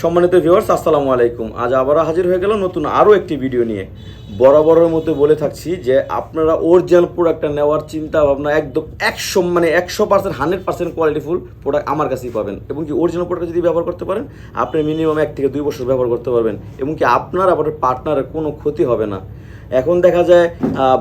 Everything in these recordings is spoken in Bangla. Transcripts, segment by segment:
সম্মানিত ভিউয়ার্স, আসসালামু আলাইকুম। আজ আবারও হাজির হয়ে গেল নতুন আরও একটি ভিডিও নিয়ে। বরাবরের মধ্যে বলে থাকছি যে আপনারা অরিজিনাল প্রোডাক্টটা নেওয়ার চিন্তা ভাবনা একদম 100% 100% কোয়ালিটিফুল প্রোডাক্ট আমার কাছেই পাবেন। এবং কি অরিজিনাল প্রোডাক্ট যদি ব্যবহার করতে পারেন, আপনি মিনিমাম 1 থেকে 2 বছর ব্যবহার করতে পারবেন এবং কি আপনার আবার পার্টনারের কোনো ক্ষতি হবে না। এখন দেখা যায়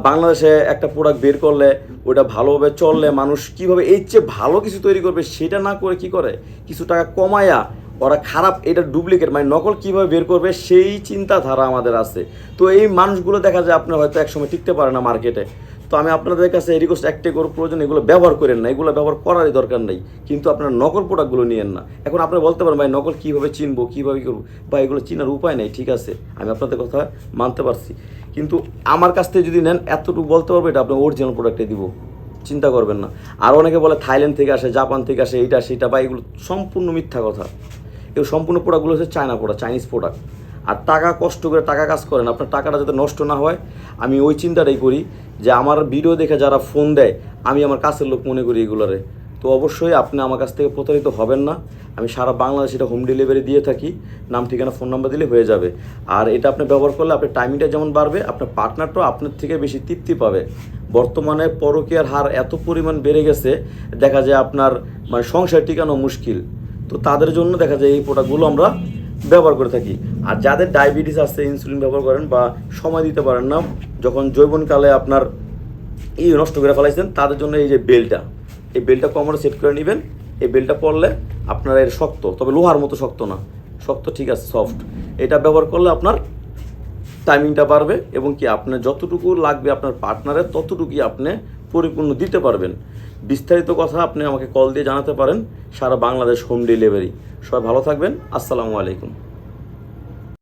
বাংলাদেশে একটা প্রোডাক্ট বের করলে ওটা ভালোভাবে চললে মানুষ কীভাবে এর চেয়ে ভালো কিছু তৈরি করবে সেটা না করে কি করে, কিছু টাকা কমায়া ওরা খারাপ এটা ডুপ্লিকেট মানে নকল কীভাবে বের করবে সেই চিন্তাধারা আমাদের আছে। তো এই মানুষগুলো দেখা যায় আপনার হয়তো একসময় টিকতে পারে না মার্কেটে। তো আমি আপনাদের কাছে রিকোয়েস্ট একটাই করব, প্রয়োজন এগুলো ব্যবহার করেন না, এগুলো ব্যবহার করারই দরকার নেই, কিন্তু আপনারা নকল প্রোডাক্টগুলো নিয়েন না। এখন আপনারা বলতে পারেন ভাই নকল কীভাবে চিনবো, কীভাবে করবো, বা এগুলো চিনার উপায় নেই। ঠিক আছে, আমি আপনাদের কথা মানতে পারছি, কিন্তু আমার কাছ থেকে যদি নেন এতটুকু বলতে পারবো এটা আপনার অরিজিনাল প্রোডাক্টে দিব, চিন্তা করবেন না। আর অনেকে বলে থাইল্যান্ড থেকে আসে, জাপান থেকে আসে, এইটা সেটা, বা এগুলো সম্পূর্ণ মিথ্যা কথা। এগুলো সম্পূর্ণ প্রোডাক্টগুলো হচ্ছে চায়না প্রোডাক্ট, চাইনিজ প্রোডাক্ট। আর টাকা কষ্ট করে টাকা কাজ করেন, আপনার টাকাটা যাতে নষ্ট না হয় আমি ওই চিন্তাটাই করি যে আমার ভিডিও দেখে যারা ফোন দেয় আমি আমার কাছের লোক মনে করি এগুলোরে। তো অবশ্যই আপনি আমার কাছ থেকে প্রতারিত হবেন না। আমি সারা বাংলাদেশে এটা হোম ডেলিভারি দিয়ে থাকি, নাম ঠিকানা ফোন নাম্বার দিলে হয়ে যাবে। আর এটা আপনি ব্যবহার করলে আপনার টাইমিংটা যেমন বাড়বে, আপনার পার্টনারটাও আপনার থেকে বেশি তৃপ্তি পাবে। বর্তমানে পরকীয়ার হার এত পরিমাণ বেড়ে গেছে, দেখা যায় আপনার মানে সংসার টিকানো মুশকিল। তো তাদের জন্য দেখা যায় এই প্রোডাক্টগুলো আমরা ব্যবহার করে থাকি। আর যাদের ডায়াবেটিস আছে, ইনসুলিন ব্যবহার করেন বা সময় দিতে পারেন না, যখন যৌবনকালে আপনার এই নষ্ট করে ফেলাইছেন, তাদের জন্য এই যে বেল্টটা, এই বেল্টটা কোমরে সেট করে নেবেন। এই বেল্টটা পরলে আপনার এর শক্ত, তবে লোহার মতো শক্ত না, শক্ত ঠিক আছে, সফট। এটা ব্যবহার করলে আপনার টাইমিংটা বাড়বে এবং কি আপনার যতটুকু লাগবে আপনার পার্টনারের ততটুকুই আপনি পরিপূর্ণ দিতে পারবেন। বিস্তারিত কথা আপনি আমাকে কল দিয়ে জানাতে পারেন। সারা বাংলাদেশ হোম ডেলিভারি। সবাই ভালো থাকবেন। আসসালামু আলাইকুম।